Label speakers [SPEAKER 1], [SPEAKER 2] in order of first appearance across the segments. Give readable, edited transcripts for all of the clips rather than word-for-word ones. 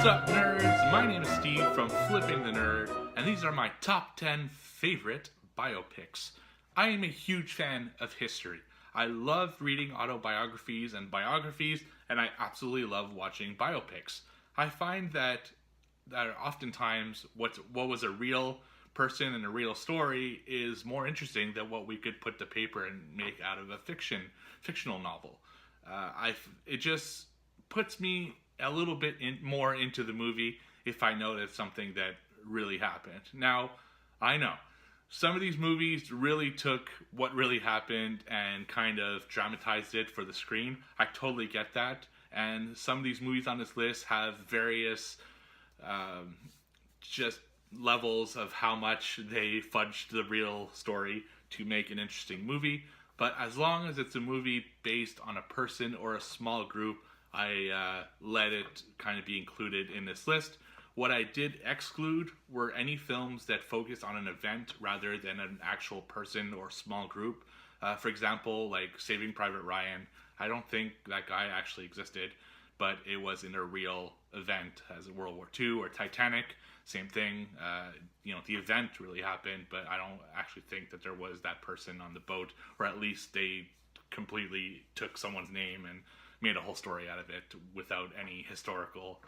[SPEAKER 1] up, nerds? My name is Steve from Flipping the Nerd, and these are my top 10 favorite biopics. I am a huge fan of history. I love reading autobiographies and biographies, and I absolutely love watching biopics. I find that oftentimes what was a real person and a real story is more interesting than what we could put to paper and make out of a fictional novel. It just puts me a little bit more into the movie if I know that's something that really happened. Now, I know some of these movies really took what really happened and kind of dramatized it for the screen. I totally get that. And some of these movies on this list have various just levels of how much they fudged the real story to make an interesting movie. But as long as it's a movie based on a person or a small group, I let it kind of be included in this list. What I did exclude were any films that focus on an event rather than an actual person or small group. For example, like Saving Private Ryan. I don't think that guy actually existed, but it was in a real event, as in World War II, or Titanic, same thing. The event really happened, but I don't actually think that there was that person on the boat, or at least they completely took someone's name and made a whole story out of it without any historical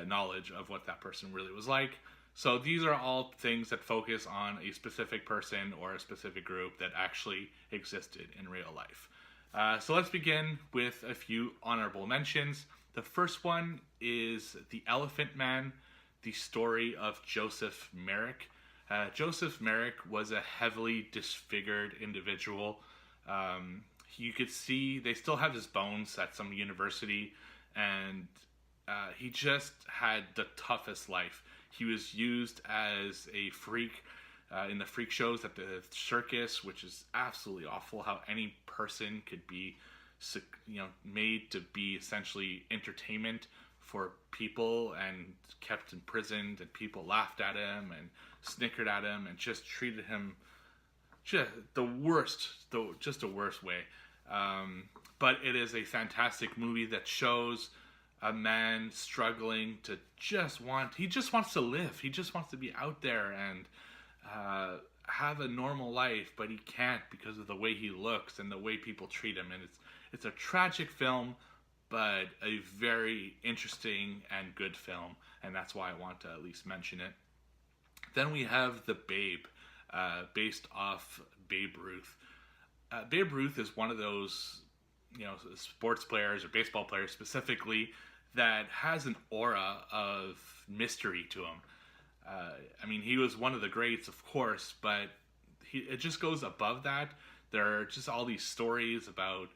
[SPEAKER 1] knowledge of what that person really was like. So these are all things that focus on a specific person or a specific group that actually existed in real life. So let's begin with a few honorable mentions. The first one is The Elephant Man, the story of Joseph Merrick. Joseph Merrick was a heavily disfigured individual. You could see they still have his bones at some university, and he just had the toughest life. He was used as a freak in the freak shows at the circus, which is absolutely awful. How any person could be, made to be essentially entertainment for people and kept imprisoned, and people laughed at him and snickered at him and just treated him just the worst way. But it is a fantastic movie that shows a man struggling to he just wants to live. He just wants to be out there and have a normal life, but he can't because of the way he looks and the way people treat him. And it's a tragic film, but a very interesting and good film, and that's why I want to at least mention it. Then we have The Babe, based off Babe Ruth. Babe Ruth is one of those, sports players or baseball players specifically that has an aura of mystery to him. He was one of the greats, of course, but it just goes above that. There are just all these stories about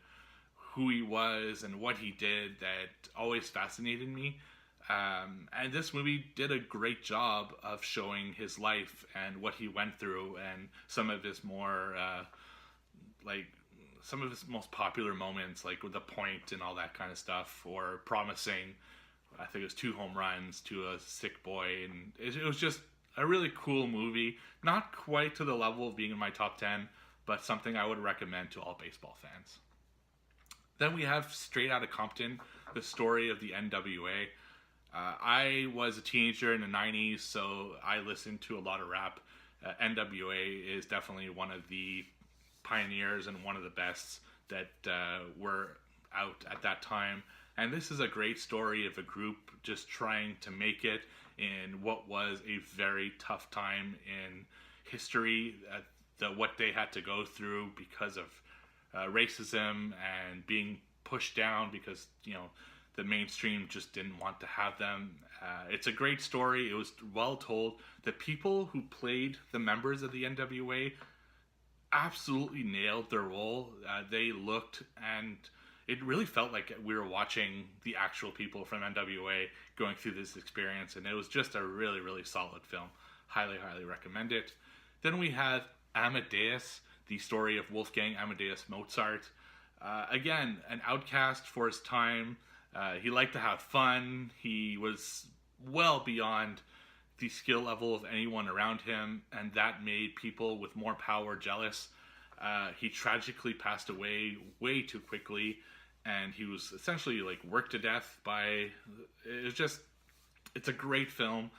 [SPEAKER 1] who he was and what he did that always fascinated me. And this movie did a great job of showing his life and what he went through and some of his more some of his most popular moments, like with the point and all that kind of stuff, or promising, I think it was 2 home runs to a sick boy. And it was just a really cool movie. Not quite to the level of being in my top 10, but something I would recommend to all baseball fans. Then we have Straight Outta Compton, the story of the NWA. I was a teenager in the 90s, so I listened to a lot of rap. NWA is definitely one of the pioneers and one of the best that were out at that time. And this is a great story of a group just trying to make it in what was a very tough time in history, what they had to go through because of racism and being pushed down because, the mainstream just didn't want to have them. It's a great story. It was well told. The people who played the members of the NWA absolutely nailed their role. They looked, and it really felt like we were watching the actual people from NWA going through this experience, and it was just a really, really solid film. Highly, highly recommend it. Then we have Amadeus, the story of Wolfgang Amadeus Mozart. Again, an outcast for his time. He liked to have fun. He was well beyond the skill level of anyone around him, and that made people with more power jealous. He tragically passed away way too quickly, and he was essentially worked to death by... It was just It's a great film.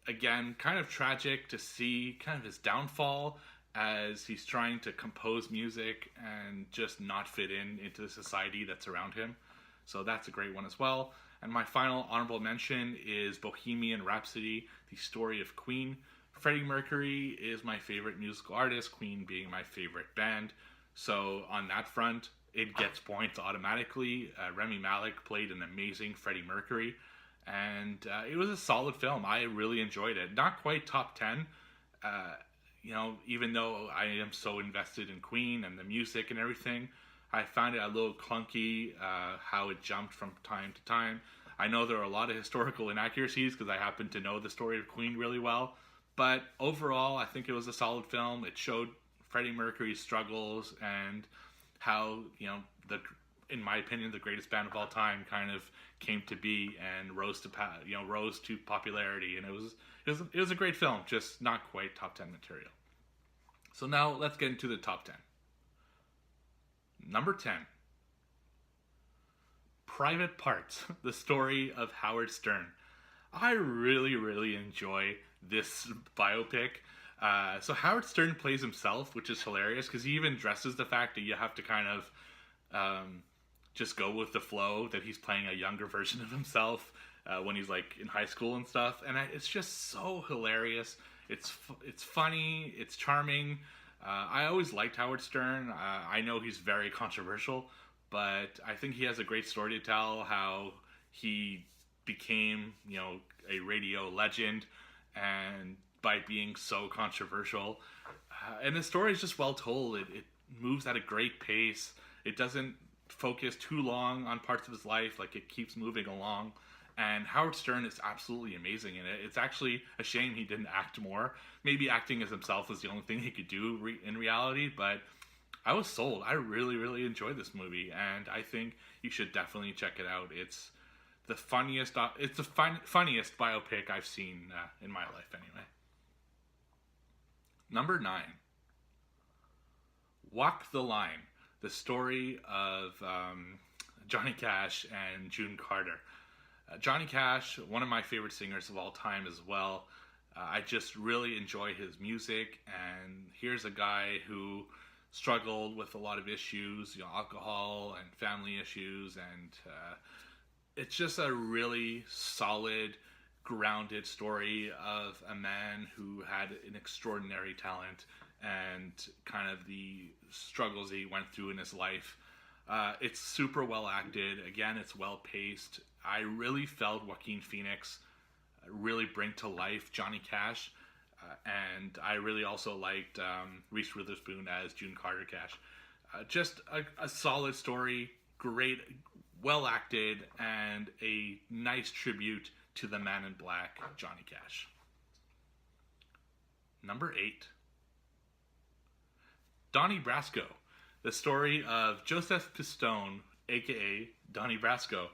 [SPEAKER 1] Again, kind of tragic to see kind of his downfall as he's trying to compose music and just not fit into the society that's around him. So that's a great one as well. And my final honorable mention is Bohemian Rhapsody, the story of Queen. Freddie Mercury is my favorite musical artist, Queen being my favorite band. So on that front, it gets points automatically. Rami Malek played an amazing Freddie Mercury, and it was a solid film. I really enjoyed it. Not quite top 10, even though I am so invested in Queen and the music and everything. I found it a little clunky how it jumped from time to time. I know there are a lot of historical inaccuracies because I happen to know the story of Queen really well. But overall, I think it was a solid film. It showed Freddie Mercury's struggles and how, in my opinion, the greatest band of all time kind of came to be and rose to popularity. And it was a great film, just not quite top 10 material. So now let's get into the top 10. Number 10. Private Parts, the story of Howard Stern. I really, really enjoy this biopic. So Howard Stern plays himself, which is hilarious because he even dresses the fact that you have to kind of just go with the flow, that he's playing a younger version of himself when he's like in high school and stuff. And it's just so hilarious. It's funny. It's charming. I always liked Howard Stern. I know he's very controversial, but I think he has a great story to tell, how he became, a radio legend and by being so controversial. And the story is just well told. It moves at a great pace. It doesn't focus too long on parts of his life. Like, it keeps moving along. And Howard Stern is absolutely amazing in it. It's actually a shame he didn't act more. Maybe acting as himself was the only thing he could do in reality, but I was sold. I really, really enjoyed this movie, and I think you should definitely check it out. It's the funniest biopic I've seen in my life, anyway. Number 9. Walk the Line, the story of Johnny Cash and June Carter. Johnny Cash, one of my favorite singers of all time as well. I just really enjoy his music, and here's a guy who struggled with a lot of issues, alcohol and family issues, and it's just a really solid, grounded story of a man who had an extraordinary talent and kind of the struggles he went through in his life. It's super well acted. Again, it's well paced. I really felt Joaquin Phoenix really bring to life Johnny Cash, and I really also liked Reese Witherspoon as June Carter Cash. Just a solid story, great, well acted, and a nice tribute to the Man in Black, Johnny Cash. Number 8. Donnie Brasco, the story of Joseph Pistone, aka Donnie Brasco.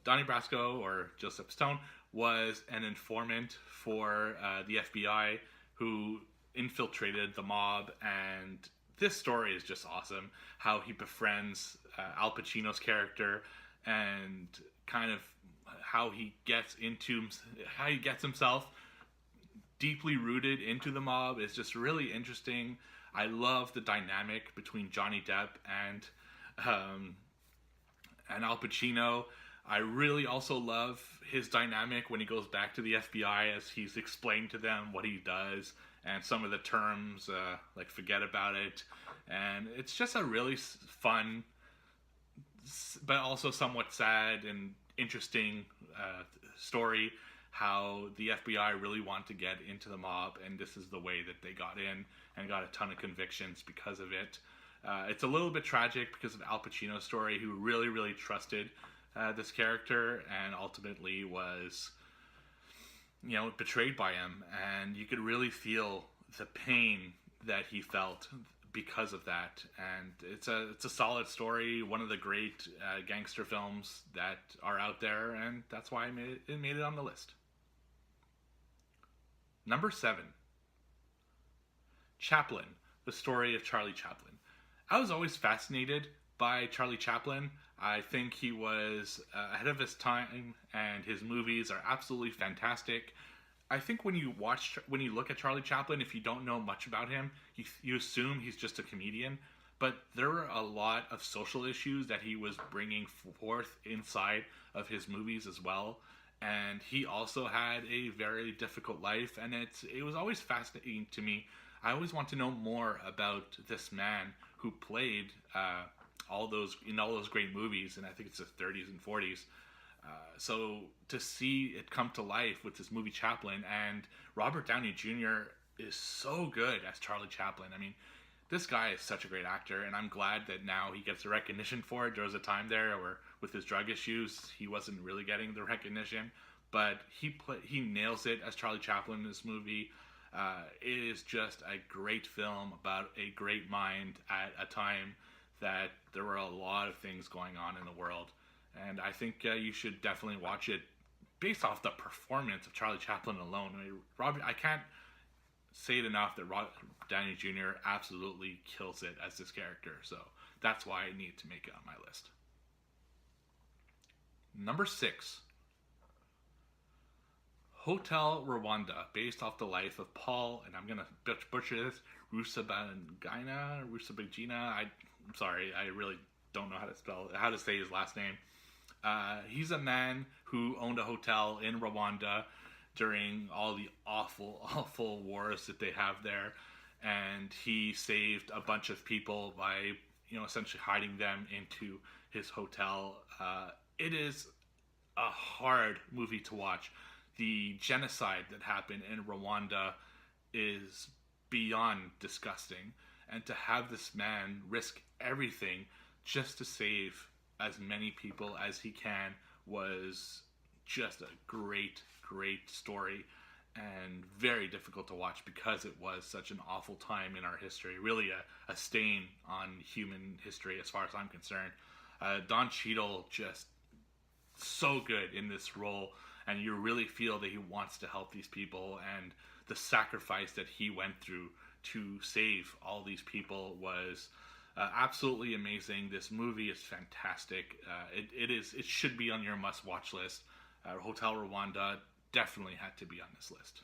[SPEAKER 1] Donnie Brasco, or Joseph Pistone, was an informant for the FBI who infiltrated the mob, and this story is just awesome. How he befriends Al Pacino's character, and kind of how he gets himself deeply rooted into the mob is just really interesting. I love the dynamic between Johnny Depp and Al Pacino. I really also love his dynamic when he goes back to the FBI as he's explained to them what he does and some of the terms, like forget about it. And it's just a really fun, but also somewhat sad and interesting story, how the FBI really want to get into the mob, and this is the way that they got in and got a ton of convictions because of it. It's a little bit tragic because of Al Pacino's story, who really, really trusted this character and ultimately was, betrayed by him. And you could really feel the pain that he felt because of that. And it's a solid story, one of the great gangster films that are out there, and that's why it made it on the list. Number 7. Chaplin, the story of Charlie Chaplin. I was always fascinated by Charlie Chaplin. I think he was ahead of his time, and his movies are absolutely fantastic. I think when you look at Charlie Chaplin, if you don't know much about him, you assume he's just a comedian. But there were a lot of social issues that he was bringing forth inside of his movies as well. And he also had a very difficult life, and it was always fascinating to me. I always want to know more about this man who played all those great movies, and I think it's the 30s and 40s. So to see it come to life with this movie Chaplin, and Robert Downey Jr. is so good as Charlie Chaplin. I mean, this guy is such a great actor, and I'm glad that now he gets the recognition for it. There was a time there where, with his drug issues, he wasn't really getting the recognition, but he nails it as Charlie Chaplin in this movie. It is just a great film about a great mind at a time that there were a lot of things going on in the world. And I think you should definitely watch it based off the performance of Charlie Chaplin alone. I mean, I can't say it enough that Robert Downey Jr. absolutely kills it as this character. So that's why I need to make it on my list. Number 6. Hotel Rwanda, based off the life of Paul, and I'm going to butcher this, Rusabagina. I'm sorry, I really don't know how to say his last name. He's a man who owned a hotel in Rwanda during all the awful wars that they have there, and he saved a bunch of people by, essentially hiding them into his hotel. It is a hard movie to watch. The genocide that happened in Rwanda is beyond disgusting, and to have this man risk everything just to save as many people as he can was just a great story, and very difficult to watch because it was such an awful time in our history. Really a stain on human history as far as I'm concerned. Don Cheadle just so good in this role, and you really feel that he wants to help these people, and the sacrifice that he went through to save all these people was absolutely amazing. This movie is fantastic. It should be on your must-watch list. Hotel Rwanda definitely had to be on this list.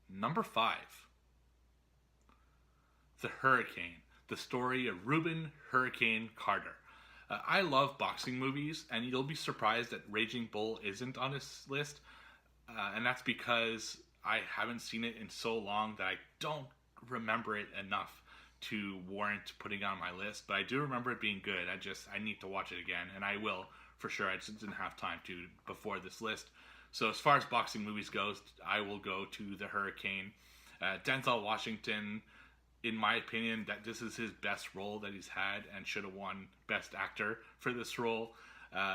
[SPEAKER 1] Number 5. The Hurricane, the story of Reuben Hurricane Carter. I love boxing movies, and you'll be surprised that Raging Bull isn't on this list. And that's because I haven't seen it in so long that I don't remember it enough to warrant putting it on my list. But I do remember it being good. I need to watch it again, and I will for sure. I just didn't have time to before this list. So as far as boxing movies goes, I will go to The Hurricane. Denzel Washington, in my opinion, that this is his best role that he's had, and should have won Best Actor for this role.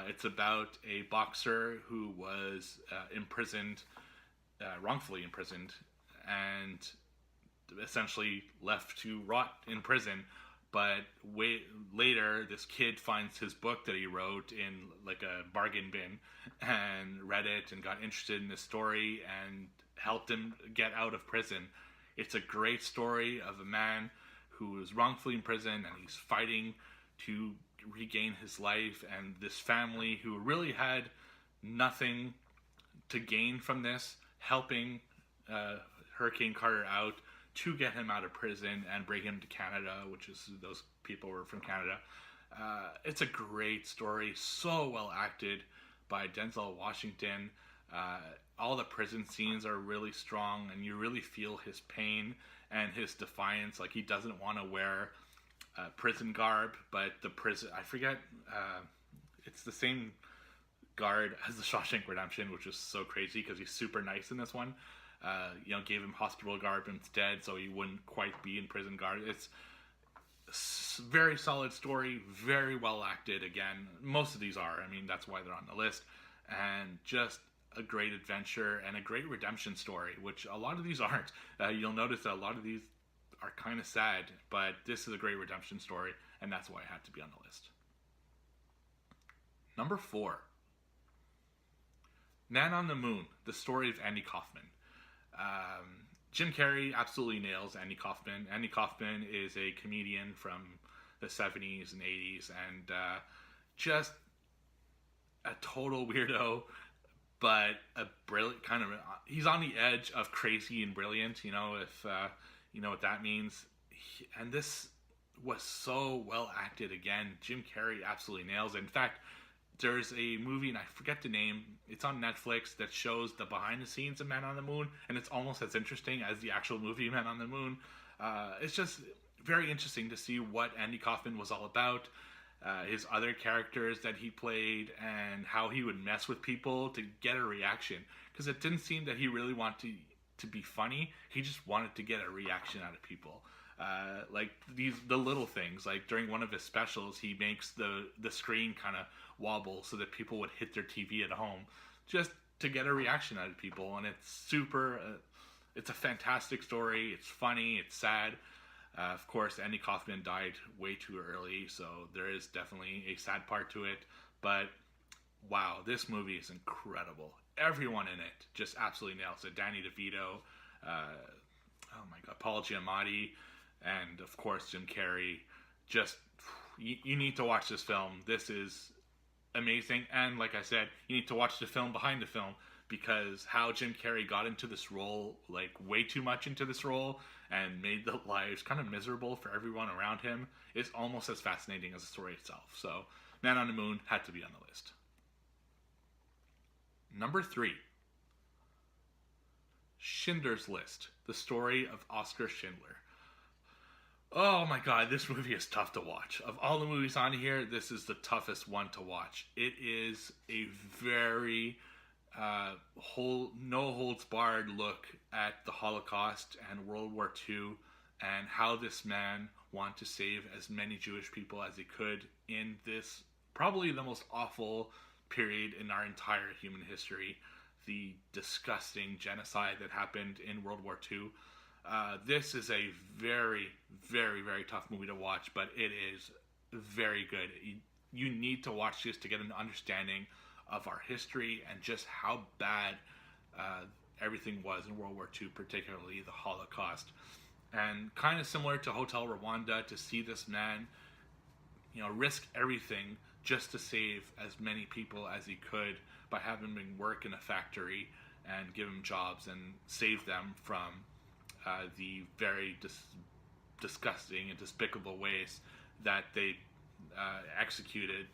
[SPEAKER 1] It's about a boxer who was wrongfully imprisoned, and essentially left to rot in prison. But later, this kid finds his book that he wrote in like a bargain bin, and read it and got interested in the story and helped him get out of prison. It's a great story of a man who was wrongfully imprisoned, and he's fighting to regain his life, and this family who really had nothing to gain from this, helping Hurricane Carter out to get him out of prison and bring him to Canada, which is, those people were from Canada. It's a great story, so well acted by Denzel Washington. All the prison scenes are really strong, and you really feel his pain and his defiance. Like, he doesn't want to wear prison garb, but the prison, I forget, it's the same guard as the Shawshank Redemption, which is so crazy because he's super nice in this one. Gave him hospital garb instead, so he wouldn't quite be in prison garb. It's very solid story, very well acted. Again, most of these are. I mean, that's why they're on the list. And just a great adventure and a great redemption story, which a lot of these aren't. You'll notice that a lot of these are kind of sad, but this is a great redemption story, and that's why it had to be on the list. Number 4. Man on the Moon, the story of Andy Kaufman. Jim Carrey absolutely nails Andy Kaufman. Andy Kaufman is a comedian from the 70s and 80s, and just a total weirdo, but a brilliant kind of. He's on the edge of crazy and brilliant. If you know what that means. And this was so well acted. Again, Jim Carrey absolutely nails it. In fact, there's a movie, and I forget the name. It's on Netflix that shows the behind the scenes of Man on the Moon, and it's almost as interesting as the actual movie Man on the Moon. It's just very interesting to see what Andy Kaufman was all about, his other characters that he played, and how he would mess with people to get a reaction. Because it didn't seem that he really wanted to be funny. He just wanted to get a reaction out of people. Like the little things, like during one of his specials, he makes the screen kind of wobble so that people would hit their TV at home just to get a reaction out of people. And it's super, it's a fantastic story. It's funny, it's sad. Of course, Andy Kaufman died way too early, so there is definitely a sad part to it. But wow, this movie is incredible. Everyone in it just absolutely nails it. Danny DeVito, oh my God, Paul Giamatti, and of course Jim Carrey. Just you need to watch this film. This is amazing. And like I said, you need to watch the film behind the film, because how Jim Carrey got into this role, like way too much into this role, and made the lives kind of miserable for everyone around him, is almost as fascinating as the story itself. So Man on the Moon had to be on the list. Number 3, Schindler's List, the story of Oskar Schindler. Oh my God, this movie is tough to watch. Of all the movies on here, this is the toughest one to watch. It is a very no holds barred look at the Holocaust and World War II, and how this man wanted to save as many Jewish people as he could in this probably the most awful period in our entire human history, the disgusting genocide that happened in World War II. This is a very, very, very tough movie to watch, but it is very good. You need to watch this to get an understanding of our history and just how bad everything was in World War II, particularly the Holocaust. And kind of similar to Hotel Rwanda, to see this man, risk everything just to save as many people as he could by having them work in a factory and give them jobs and save them from the very disgusting and despicable ways that they executed,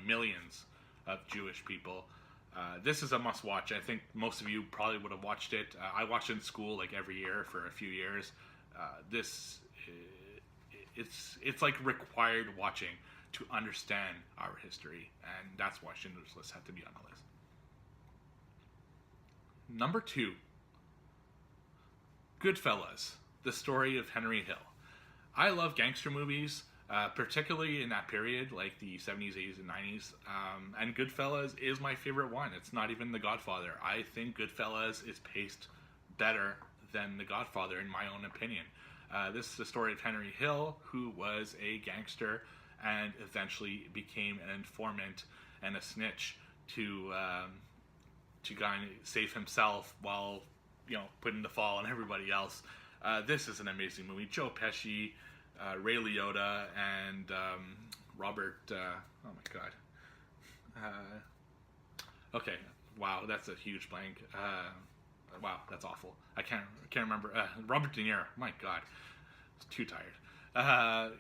[SPEAKER 1] millions of Jewish people. This is a must-watch. I think most of you probably would have watched it. I watched it in school like every year for a few years. It's like required watching to understand our history, and that's why Schindler's List had to be on the list. Number 2, Goodfellas, the story of Henry Hill. I love gangster movies, particularly in that period, like the 70s, 80s, and 90s. And Goodfellas is my favorite one. It's not even The Godfather. I think Goodfellas is paced better than The Godfather, in my own opinion. This is the story of Henry Hill, who was a gangster and eventually became an informant and a snitch to kind of save himself while putting the fall on everybody else. This is an amazing movie. Joe Pesci, Ray Liotta, and Robert. Oh my God. Okay. Wow, that's a huge blank. Wow, that's awful. I can't remember. Robert De Niro. My God, I was too tired.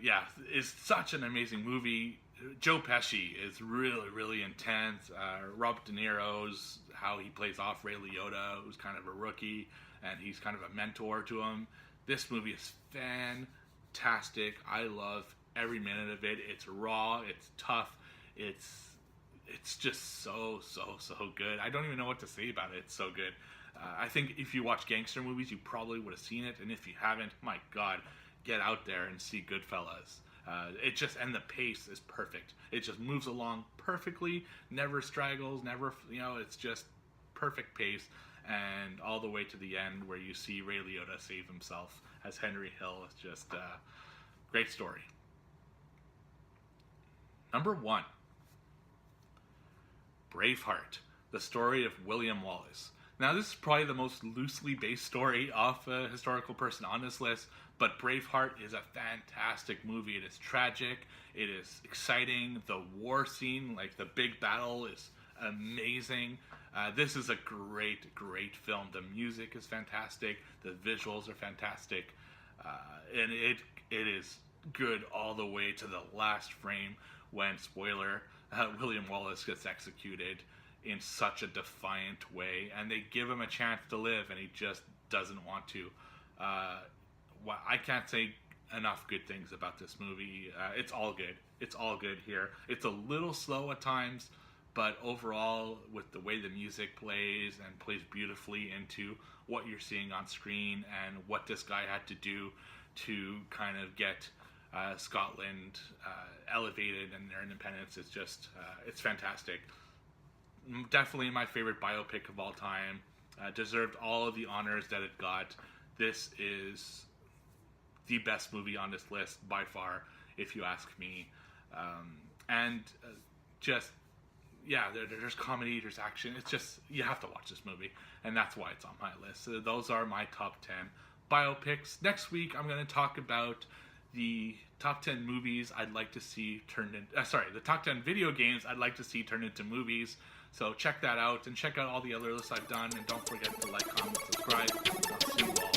[SPEAKER 1] Yeah, it's such an amazing movie. Joe Pesci is really, really intense. Robert De Niro's how he plays off Ray Liotta, who's kind of a rookie, and he's kind of a mentor to him. This movie is fantastic. I love every minute of it. It's raw. It's tough. It's just so good. I don't even know what to say about it. It's so good. I think if you watch gangster movies, you probably would have seen it, and if you haven't, my God, get out there and see Goodfellas. And the pace is perfect. It just moves along perfectly, never straggles, never, it's just perfect pace, and all the way to the end where you see Ray Liotta save himself as Henry Hill. It's just great story. Number 1, Braveheart, the story of William Wallace. Now, this is probably the most loosely based story of a historical person on this list, but Braveheart is a fantastic movie. It is tragic, it is exciting. The war scene, like the big battle, is amazing. This is a great, great film. The music is fantastic, the visuals are fantastic, and it is good all the way to the last frame when, spoiler, William Wallace gets executed in such a defiant way, and they give him a chance to live, and he just doesn't want to. I can't say enough good things about this movie. It's all good. It's all good here. It's a little slow at times, but overall, with the way the music plays and plays beautifully into what you're seeing on screen and what this guy had to do to kind of get Scotland elevated and their independence, it's just, it's fantastic. Definitely my favorite biopic of all time. Deserved all of the honors that it got. This is the best movie on this list by far, if you ask me. Just, yeah, there's comedy, there's action. It's just, you have to watch this movie, and that's why it's on my list. So those are my top 10 biopics. Next week, I'm going to talk about the top 10 movies I'd like to see turned in, the top 10 video games I'd like to see turned into movies. So check that out, and check out all the other lists I've done, and don't forget to like, comment, subscribe. I'll see you all